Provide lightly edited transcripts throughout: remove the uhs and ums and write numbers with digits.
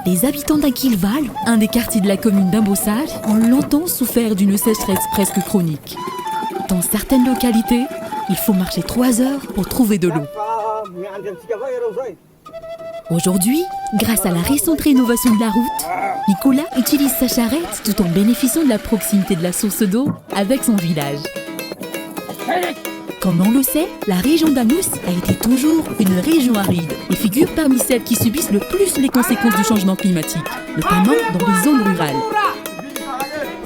Les habitants d'Aquilval, un des quartiers de la commune d'Imbossage, ont longtemps souffert d'une sécheresse presque chronique. Dans certaines localités, il faut marcher 3 heures pour trouver de l'eau. Aujourd'hui, grâce à la récente rénovation de la route, Nicolas utilise sa charrette tout en bénéficiant de la proximité de la source d'eau avec son village. Comme on le sait, la région d'Amous a été toujours une région aride et figure parmi celles qui subissent le plus les conséquences du changement climatique, notamment dans les zones rurales.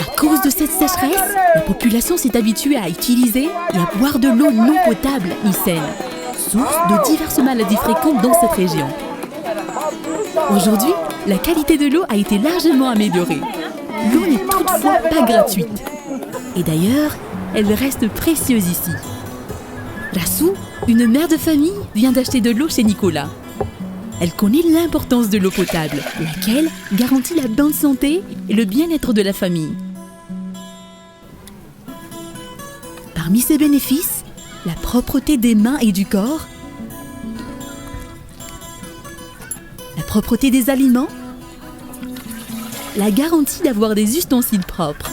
À cause de cette sécheresse, la population s'est habituée à utiliser et à boire de l'eau non potable ni saine, source de diverses maladies fréquentes dans cette région. Aujourd'hui, la qualité de l'eau a été largement améliorée. L'eau n'est toutefois pas gratuite. Et d'ailleurs, elle reste précieuse ici. Rassou, une mère de famille, vient d'acheter de l'eau chez Nicolas. Elle connaît l'importance de l'eau potable, laquelle garantit la bonne santé et le bien-être de la famille. Parmi ses bénéfices, la propreté des mains et du corps, la propreté des aliments, la garantie d'avoir des ustensiles propres.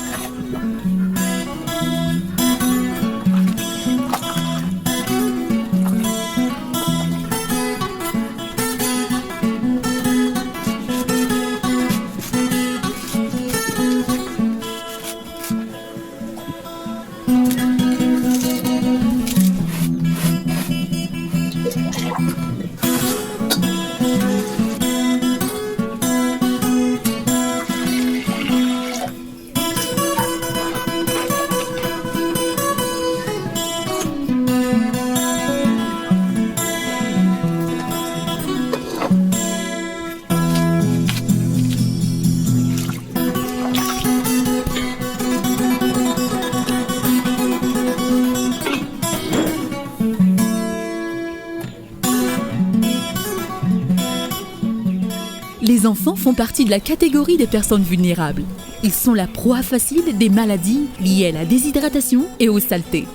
Les enfants font partie de la catégorie des personnes vulnérables. Ils sont la proie facile des maladies liées à la déshydratation et aux saletés.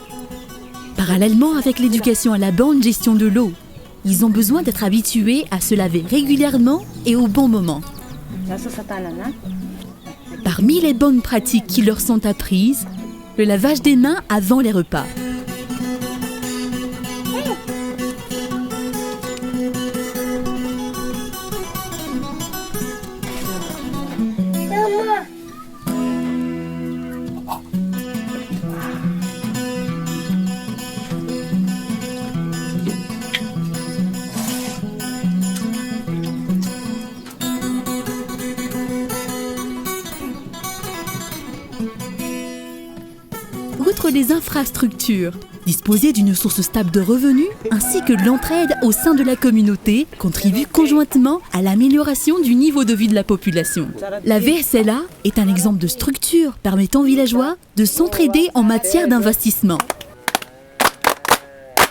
Parallèlement avec l'éducation à la bonne gestion de l'eau, ils ont besoin d'être habitués à se laver régulièrement et au bon moment. Parmi les bonnes pratiques qui leur sont apprises, le lavage des mains avant les repas. Outre les infrastructures, disposer d'une source stable de revenus ainsi que l'entraide au sein de la communauté contribue conjointement à l'amélioration du niveau de vie de la population. La VSLA est un exemple de structure permettant aux villageois de s'entraider en matière d'investissement.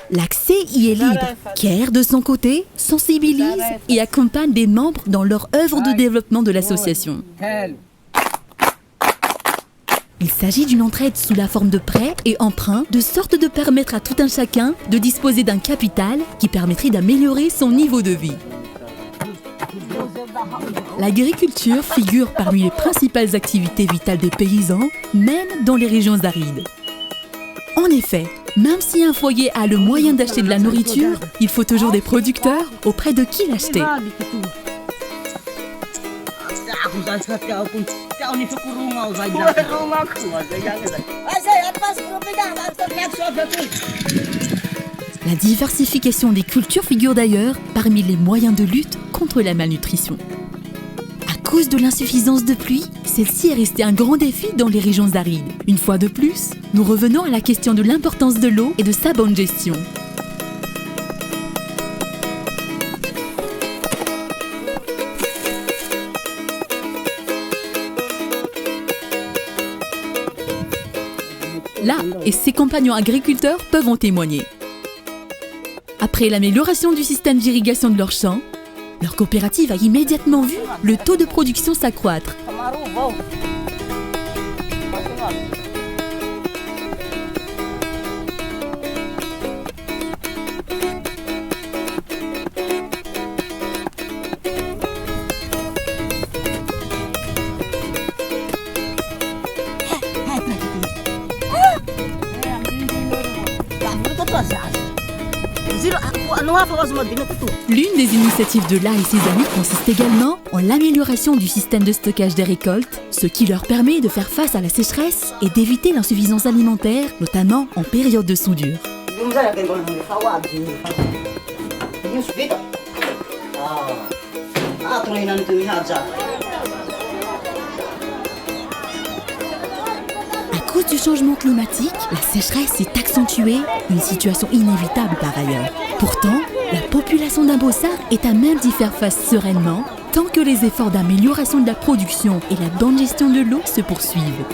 L'accès y est libre. CARE, de son côté, sensibilise et accompagne des membres dans leur œuvre de développement de l'association. Il s'agit d'une entraide sous la forme de prêts et emprunts, de sorte de permettre à tout un chacun de disposer d'un capital qui permettrait d'améliorer son niveau de vie. L'agriculture figure parmi les principales activités vitales des paysans, même dans les régions arides. En effet, même si un foyer a le moyen d'acheter de la nourriture, il faut toujours des producteurs auprès de qui l'acheter. La diversification des cultures figure d'ailleurs parmi les moyens de lutte contre la malnutrition. À cause de l'insuffisance de pluie, celle-ci est restée un grand défi dans les régions arides. Une fois de plus, nous revenons à la question de l'importance de l'eau et de sa bonne gestion. Là, et ses compagnons agriculteurs peuvent en témoigner. Après l'amélioration du système d'irrigation de leurs champs, leur coopérative a immédiatement vu le taux de production s'accroître. L'une des initiatives de La et ses amis consiste également en l'amélioration du système de stockage des récoltes, ce qui leur permet de faire face à la sécheresse et d'éviter l'insuffisance alimentaire, notamment en période de soudure. À cause du changement climatique, la sécheresse s'est accentuée, une situation inévitable par ailleurs. Pourtant, la population d'Ambossar est à même d'y faire face sereinement, tant que les efforts d'amélioration de la production et la bonne gestion de l'eau se poursuivent.